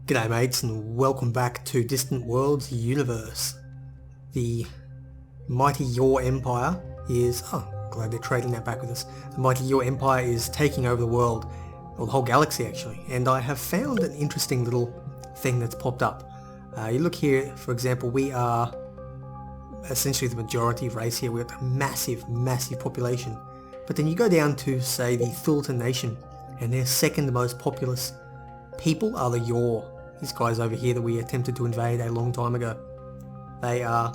G'day mates, and welcome back to Distant Worlds Universe. The mighty Your Empire is... glad they're trading that back with us. The mighty Your Empire is taking over the world, or the whole galaxy actually, and I have found an interesting little thing that's popped up. You look here, for example, we are essentially the majority race here. We've got a massive population. But then you go down to, say, the Thultan Nation, and their second most populous people are the Yor. These guys over here that we attempted to invade a long time ago. They are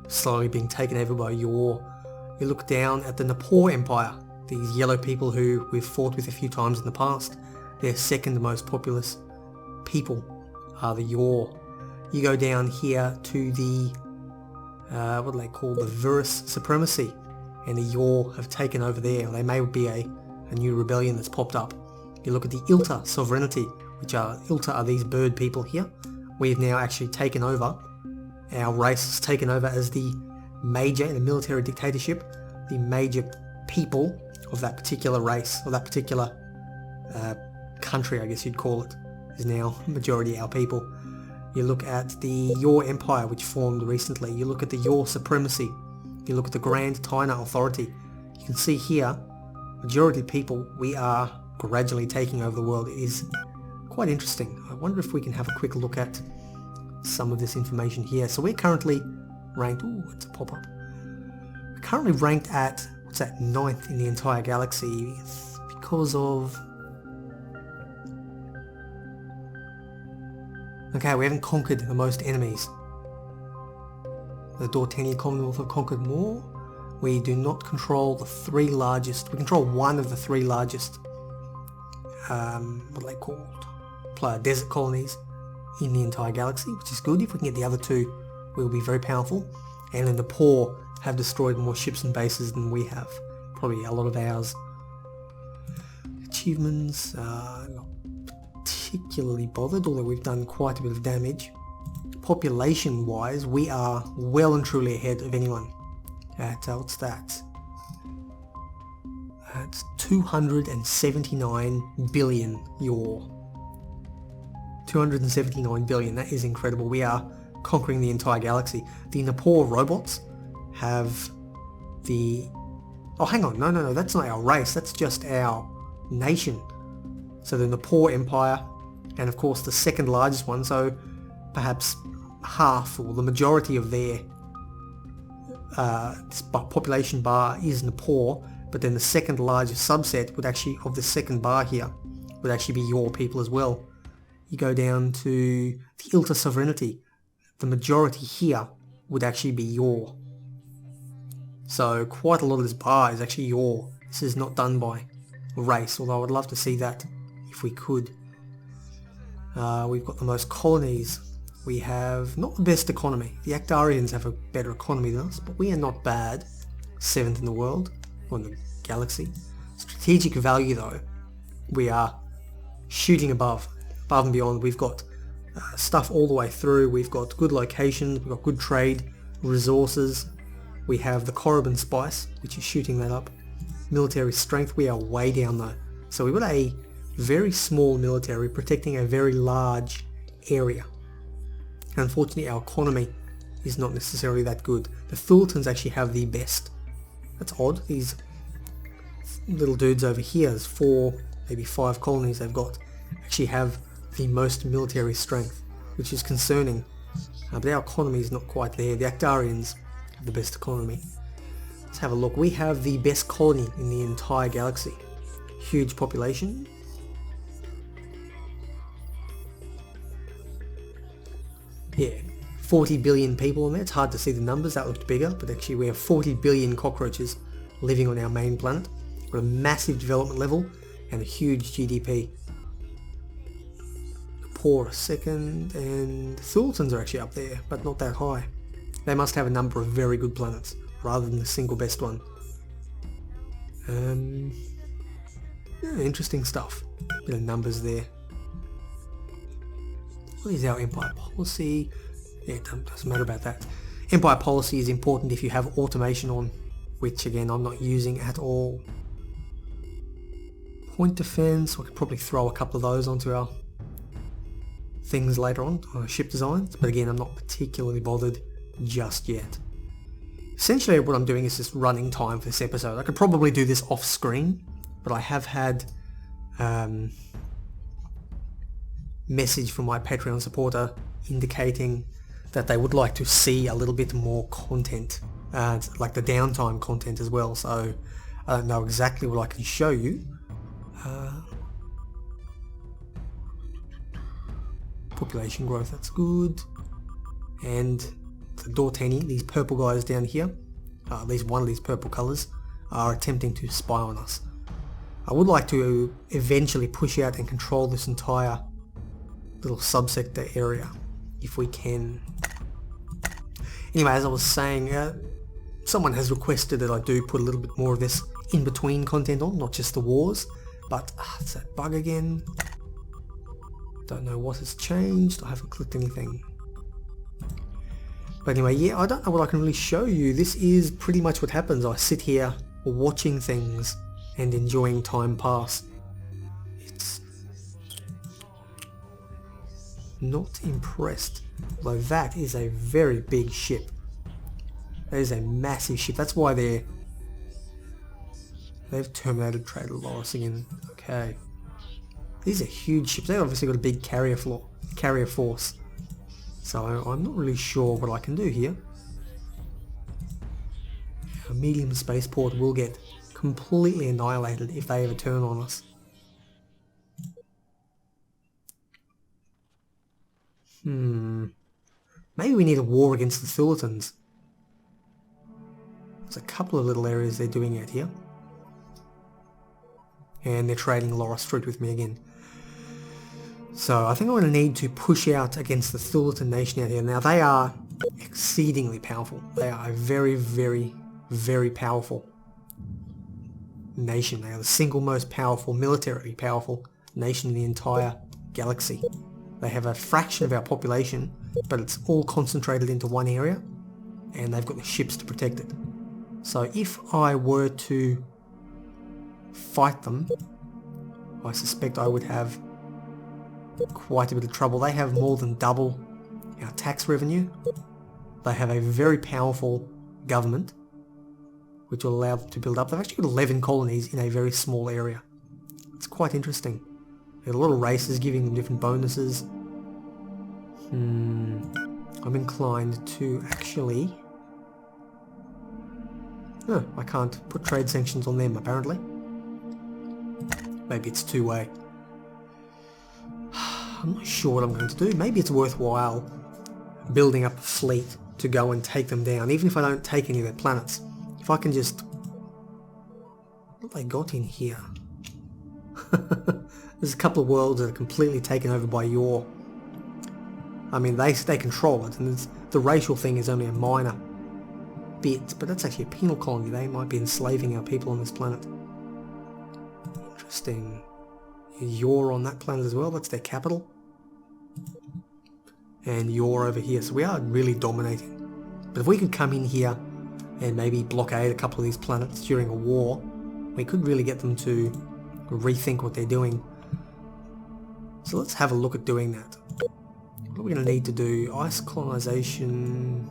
slowly being taken over by Yor. You look down at the Napor Empire, these yellow people who we've fought with a few times in the past. Their second most populous people are the Yor. You go down here to the, what do they call, the Virus Supremacy, and the Yor have taken over there. They may be a new rebellion that's popped up. You look at the Ilta Sovereignty, which are, Ilta are these bird people here. We've now actually taken over, our race has taken over as the major, in a military dictatorship, the major people of that particular race, or that particular country, I guess you'd call it, is now majority our people. You look at the Yor Empire, which formed recently. You look at the Yor Supremacy. You look at the Grand Taina Authority. You can see here, majority people, we are gradually taking over the world. It is quite interesting. I wonder if we can have a quick look at some of this information here. So we're currently ranked, it's a pop-up. We're currently ranked at, what's that, 9th in the entire galaxy. It's because of... Okay, we haven't conquered the most enemies. The Dortanian Commonwealth have conquered more. We do not control the three largest. We control one of the three largest, what are they called? Desert colonies in the entire galaxy, which is good. If we can get the other two, we'll be very powerful. And then the poor have destroyed more ships and bases than we have. Probably a lot of ours. Achievements, not particularly bothered, although we've done quite a bit of damage. Population wise, we are well and truly ahead of anyone. At, what's that? That's 279 billion Yor. 279 billion, that is incredible. We are conquering the entire galaxy. The Napor robots have the... Oh, hang on, no, that's not our race, that's just our nation. So the Napor Empire, and of course the second largest one, so perhaps half or the majority of their population bar is Napor, but then the second largest subset would actually, of the second bar here, would actually be Yor people as well. You go down to the Ilta Sovereignty, the majority here would actually be Yor. So quite a lot of this bar is actually Yor. This is not done by race, although I would love to see that if we could. We've got the most colonies. We have not the best economy. The Actarians have a better economy than us, but we are not bad. 7th in the world, or in the galaxy. Strategic value though, we are shooting above and beyond. We've got stuff all the way through. We've got good locations, we've got good trade, resources. We have the Korriban Spice, which is shooting that up. Military strength, we are way down though. So we've got a very small military protecting a very large area. Unfortunately, our economy is not necessarily that good. The Thultans actually have the best. That's odd. These little dudes over here, there's 4, maybe 5 colonies they've got, actually have the most military strength, which is concerning. But our economy is not quite there. The Actarians have the best economy. Let's have a look. We have the best colony in the entire galaxy. Huge population. Yeah, 40 billion people in there. It's hard to see the numbers, that looked bigger, but actually we have 40 billion cockroaches living on our main planet. We're at a massive development level and a huge GDP. Poor are second, and the Thultans are actually up there, but not that high. They must have a number of very good planets, rather than the single best one. Yeah, interesting stuff. Bit of numbers there. What is our empire policy? Yeah, it doesn't matter about that. Empire policy is important if you have automation on, which again I'm not using at all. Point defense, we could probably throw a couple of those onto our things later on, ship designs, but again I'm not particularly bothered just yet. Essentially what I'm doing is just running time for this episode. I could probably do this off screen, but I have had message from my Patreon supporter indicating that they would like to see a little bit more content, like the downtime content as well, so I don't know exactly what I can show you. Population growth, that's good. And the Dorteni, these purple guys down here, at least one of these purple colours, are attempting to spy on us. I would like to eventually push out and control this entire little subsector area, if we can. Anyway, as I was saying, someone has requested that I do put a little bit more of this in-between content on, not just the wars, but it's that bug again. Don't know what has changed, I haven't clicked anything. But anyway, yeah, I don't know what I can really show you. This is pretty much what happens. I sit here watching things and enjoying time pass. It's not impressed. Although that is a very big ship. That is a massive ship. That's why they've terminated trade with Loris again. Okay. These are huge ships. They've obviously got a big carrier force. So I'm not really sure what I can do here. A medium spaceport will get completely annihilated if they ever turn on us. Maybe we need a war against the Thulitans. There's a couple of little areas they're doing out here. And they're trading Loris fruit with me again. So I think I'm going to need to push out against the Thulitan nation out here. Now they are exceedingly powerful. They are a very, very, very powerful nation. They are the single most powerful, militarily powerful nation in the entire galaxy. They have a fraction of our population, but it's all concentrated into one area, and they've got the ships to protect it. So if I were to fight them, I suspect I would have quite a bit of trouble. They have more than double our tax revenue. They have a very powerful government, which will allow them to build up. They've actually got 11 colonies in a very small area. It's quite interesting. There are a lot of races giving them different bonuses. I'm inclined to actually... No, I can't put trade sanctions on them apparently. Maybe it's two-way. I'm not sure what I'm going to do. Maybe it's worthwhile building up a fleet to go and take them down, even if I don't take any of their planets. If I can just... What have they got in here? There's a couple of worlds that are completely taken over by your... I mean, they control it, and the racial thing is only a minor bit, but that's actually a penal colony. They might be enslaving our people on this planet. Interesting. You're on that planet as well, that's their capital. And you're over here, so we are really dominating. But if we could come in here and maybe blockade a couple of these planets during a war, we could really get them to rethink what they're doing. So let's have a look at doing that. What are we going to need to do? Ice colonization...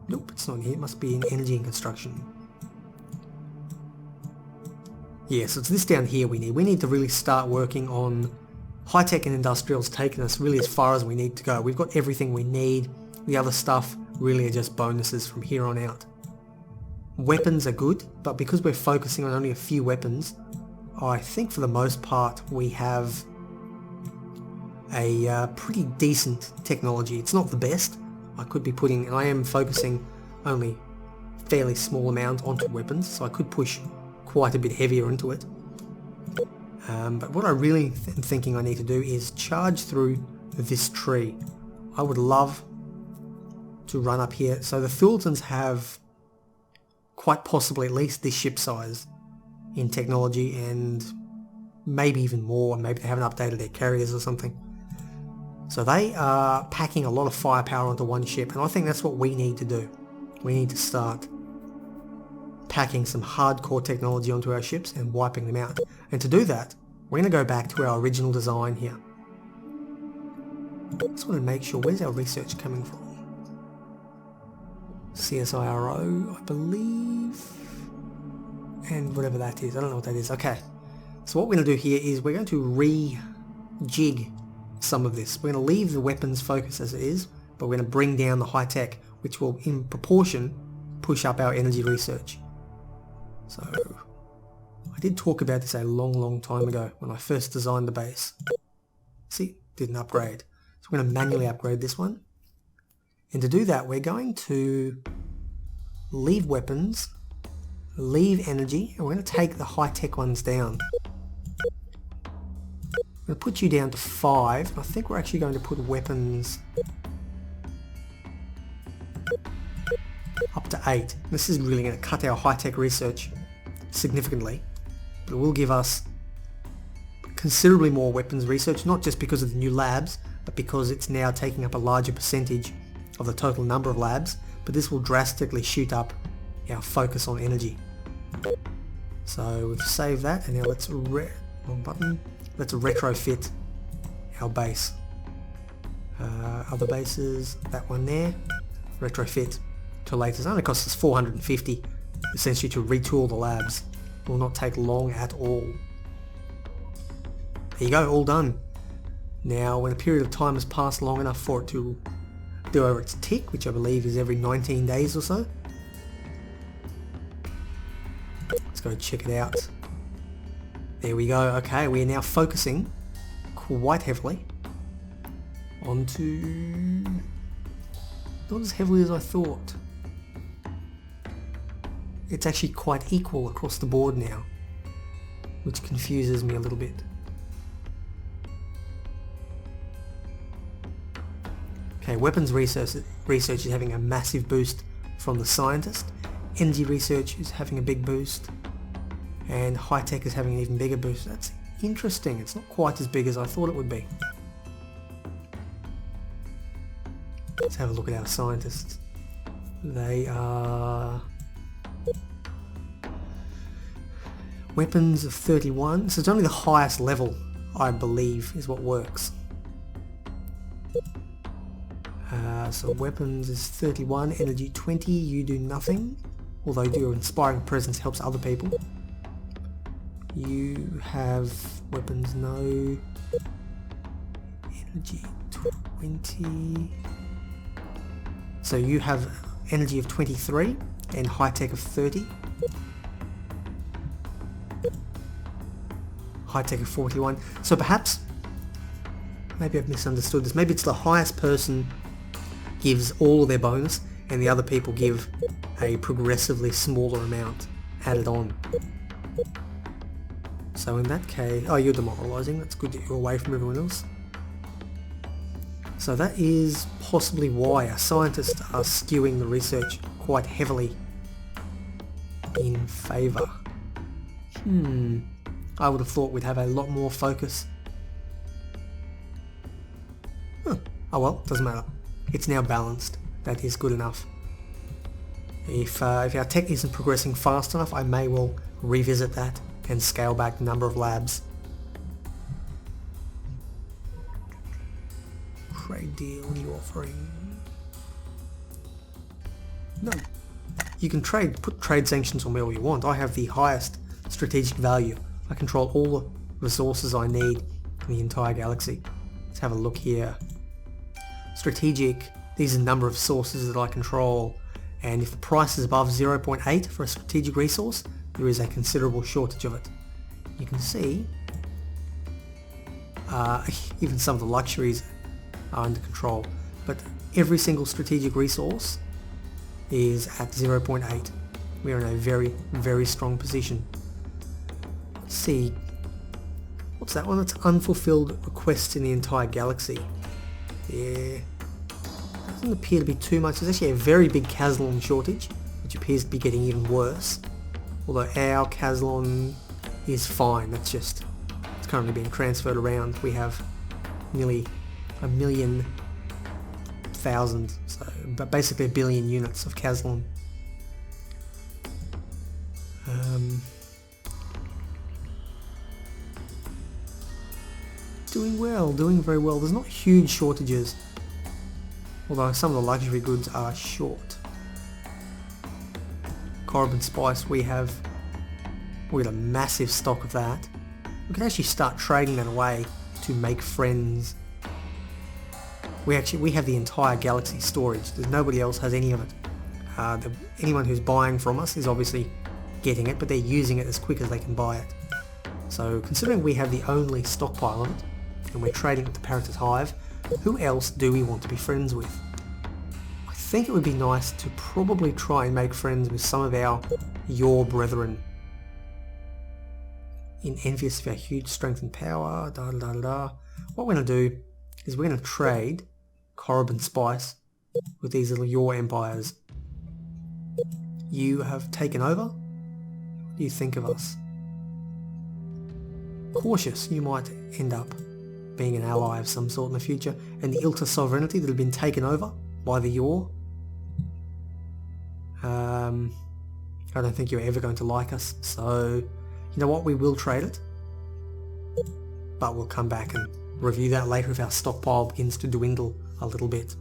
Nope, it's not here. It must be in energy and construction. Yeah, so it's this down here we need. We need to really start working on high-tech and industrials, taking us really as far as we need to go. We've got everything we need. The other stuff really are just bonuses from here on out. Weapons are good, but because we're focusing on only a few weapons, I think for the most part we have a pretty decent technology. It's not the best. I could be putting, and I am focusing only a fairly small amount onto weapons, so I could push quite a bit heavier into it. But what I really am thinking I need to do is charge through this tree. I would love to run up here. So the Thulitans have quite possibly at least this ship size in technology, and maybe even more. Maybe they haven't updated their carriers or something. So they are packing a lot of firepower onto one ship, and I think that's what we need to do. We need to start packing some hardcore technology onto our ships and wiping them out. And to do that, We're going to go back to our original design here. Just want to make sure, where's our research coming from? CSIRO, I believe, and whatever that is. I don't know what that is. Okay, so what we're going to do here is we're going to rejig some of this. We're going to leave the weapons focus as it is, but we're going to bring down the high tech, which will in proportion push up our energy research. So I did talk about this a long time ago when I first designed the base. See, didn't upgrade. So we're going to manually upgrade this one. And to do that, we're going to leave weapons, leave energy, and we're going to take the high-tech ones down. I'm going to put you down to 5. I think we're actually going to put weapons up to 8. This is really going to cut our high-tech research significantly, but it will give us considerably more weapons research, not just because of the new labs, but because it's now taking up a larger percentage of the total number of labs, but this will drastically shoot up our focus on energy. So we've saved that, and now let's wrong button. Let's retrofit our base. Other bases, that one there, retrofit to later. It only costs us 450 essentially to retool the labs. It will not take long at all. There you go, all done. Now when a period of time has passed long enough for it to do over its tick, which I believe is every 19 days or so. Let's go check it out. There we go. Okay, we are now focusing quite heavily onto... not as heavily as I thought. It's actually quite equal across the board now, which confuses me a little bit. Okay, weapons research is having a massive boost from the scientist. Energy research is having a big boost. And high tech is having an even bigger boost. That's interesting. It's not quite as big as I thought it would be. Let's have a look at our scientists. They are... weapons of 31. So it's only the highest level, I believe, is what works. So weapons is 31, energy 20, you do nothing, although your inspiring presence helps other people. You have weapons, no, energy 20, so you have energy of 23 and high tech of 30, high tech of 41, so perhaps, maybe I've misunderstood this, maybe it's the highest person gives all of their bonus and the other people give a progressively smaller amount added on. So in that case, oh, you're demoralizing, that's good that you're away from everyone else. So that is possibly why our scientists are skewing the research quite heavily in favour. I would have thought we'd have a lot more focus. Oh well, doesn't matter. It's now balanced. That is good enough. If our tech isn't progressing fast enough, I may well revisit that and scale back the number of labs. Trade deal, new offering. No. You can put trade sanctions on me all you want. I have the highest strategic value. I control all the resources I need in the entire galaxy. Let's have a look here. Strategic, these are the number of sources that I control, and if the price is above 0.8 for a strategic resource, there is a considerable shortage of it. You can see even some of the luxuries are under control, but every single strategic resource is at 0.8. We are in a very, very strong position. Let's see, what's that one? That's unfulfilled requests in the entire galaxy. Yeah, doesn't appear to be too much. There's actually a very big Caslon shortage, which appears to be getting even worse. Although our Caslon is fine, it's currently being transferred around. We have nearly 1,000,000, but basically 1 billion units of Caslon. doing well, doing very well. There's not huge shortages, although some of the luxury goods are short. Carbon spice, we got a massive stock of that. We can actually start trading that away to make friends. We have the entire galaxy storage. There's nobody else has any of it. Anyone who's buying from us is obviously getting it, but they're using it as quick as they can buy it. So considering we have the only stockpile on it, and we're trading with the Paratus Hive, who else do we want to be friends with? I think it would be nice to probably try and make friends with some of your brethren. Envious of our huge strength and power, What we're going to do is we're going to trade Korriban Spice with these little your empires. You have taken over. What do you think of us? Cautious, you might end up being an ally of some sort in the future. And the Ilta sovereignty that have been taken over by the Yor. I don't think you're ever going to like us, so you know what, we will trade it. But we'll come back and review that later if our stockpile begins to dwindle a little bit.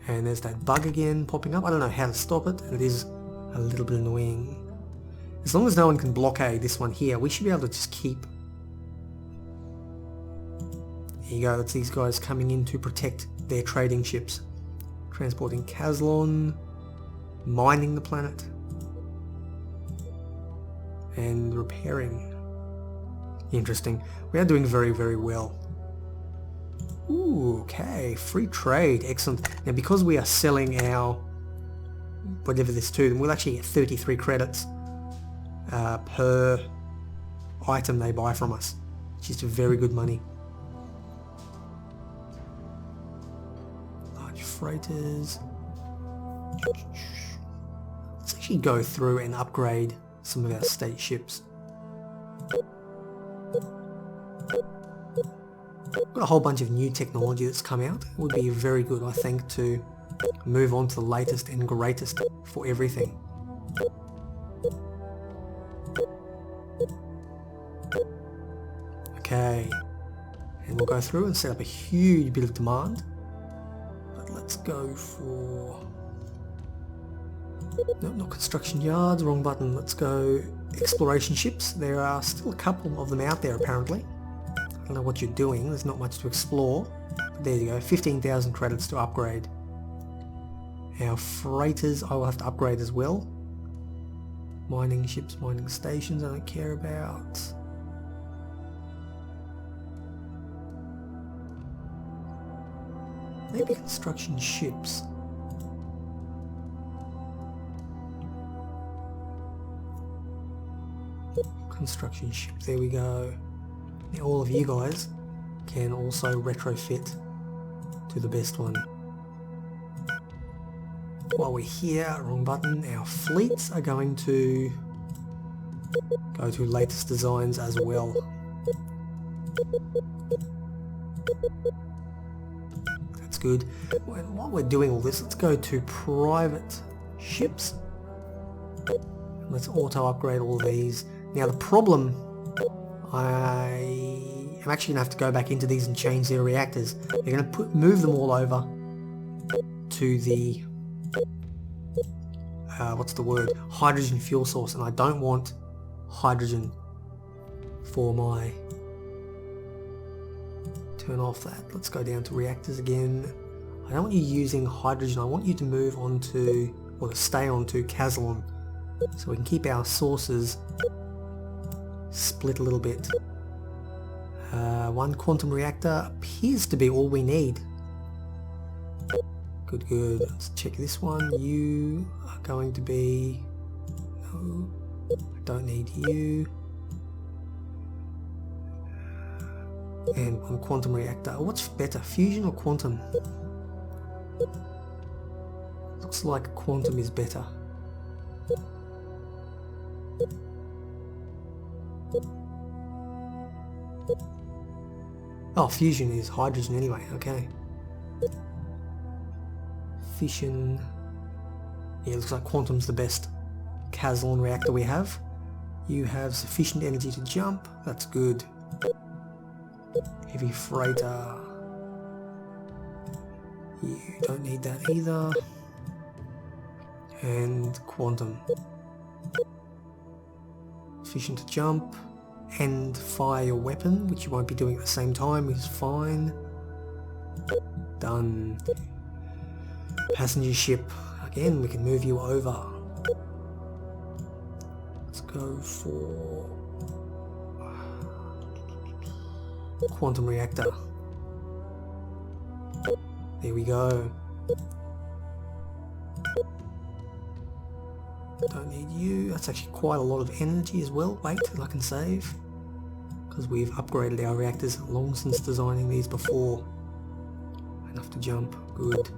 And there's that bug again popping up. I don't know how to stop it, and it is a little bit annoying. As long as no one can blockade this one here, we should be able to just keep. There you go, that's these guys coming in to protect their trading ships. Transporting Kazlon, mining the planet, and repairing. Interesting. We are doing very, very well. Ooh, okay, free trade, excellent. Now because we are selling our whatever this to them, we'll actually get 33 credits per item they buy from us, which is very good money. Large freighters. Let's actually go through and upgrade some of our state ships. Got a whole bunch of new technology that's come out. It would be very good, I think, to move on to the latest and greatest for everything. Okay, and we'll go through and set up a huge bit of demand. But let's go for... No, not construction yards, wrong button. Let's go exploration ships. There are still a couple of them out there apparently. I don't know what you're doing, there's not much to explore. But there you go, 15,000 credits to upgrade. Our freighters I will have to upgrade as well. Mining ships, mining stations I don't care about. Maybe construction ships. Construction ship, there we go. Now all of you guys can also retrofit to the best one. While we're here, wrong button, our fleets are going to go to latest designs as well. That's good. While we're doing all this, let's go to private ships. Let's auto upgrade all these. Now the problem, I am actually going to have to go back into these and change their reactors. They're going to move them all over to the, what's the word, hydrogen fuel source, and I don't want hydrogen for my, turn off that. Let's go down to reactors again. I don't want you using hydrogen, I want you to move on to, or to stay on to Kazlon, so we can keep our sources split a little bit. One quantum reactor appears to be all we need. Good, good. Let's check this one. You are going to be... No, I don't need you. And one quantum reactor. What's better, fusion or quantum? Looks like quantum is better. Oh, fusion is hydrogen anyway, okay. Fission. Yeah, looks like quantum's the best Kazlon reactor we have. You have sufficient energy to jump, that's good. Heavy freighter. You don't need that either. And quantum. Efficient to jump and fire your weapon, which you won't be doing at the same time, is fine. Done. Passenger ship. Again, we can move you over. Let's go for quantum reactor. There we go. Don't need you. That's actually quite a lot of energy as well. Wait till I can save. Because we've upgraded our reactors long since designing these before. Enough to jump. Good.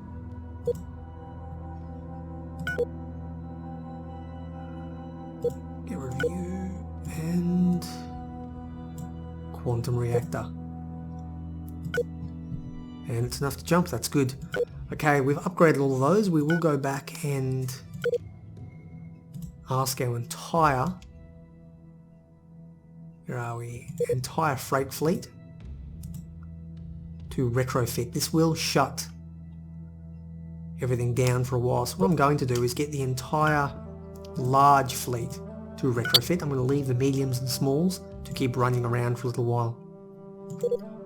Get review and quantum reactor. And it's enough to jump, that's good. Okay, we've upgraded all of those. We will go back and ask our entire, where are we, entire freight fleet to retrofit. This will shut everything down for a while. So what I'm going to do is get the entire large fleet to retrofit. I'm going to leave the mediums and smalls to keep running around for a little while.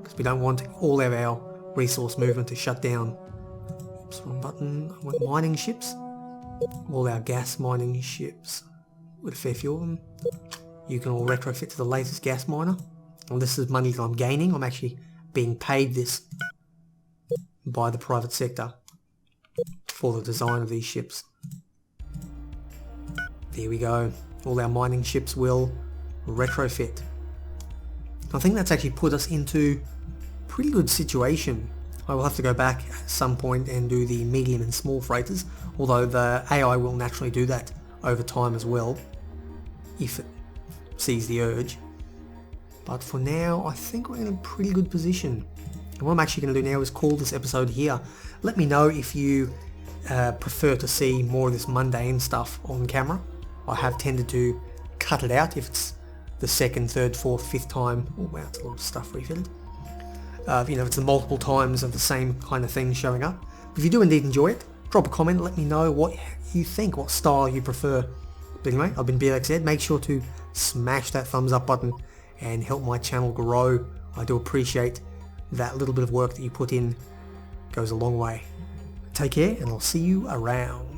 Because we don't want all of our resource movement to shut down. Oops, wrong button. I want mining ships. All our gas mining ships, with a fair few of them, you can all retrofit to the latest gas miner. And this is money that I'm gaining. I'm actually being paid this by the private sector for the design of these ships. There we go. All our mining ships will retrofit. I think that's actually put us into a pretty good situation. I will have to go back at some point and do the medium and small freighters, although the AI will naturally do that over time as well, if it sees the urge. But for now, I think we're in a pretty good position. And what I'm actually going to do now is call this episode here. Let me know if you prefer to see more of this mundane stuff on camera. I have tended to cut it out if it's the second, third, fourth, fifth time. Oh wow, it's a lot of stuff refitted. You know, it's the multiple times of the same kind of thing showing up. If you do indeed enjoy it, drop a comment, let me know what you think, what style you prefer. But anyway, I've been Blxz. Make sure to smash that thumbs up button and help my channel grow. I do appreciate that little bit of work that you put in. It goes a long way. Take care, and I'll see you around.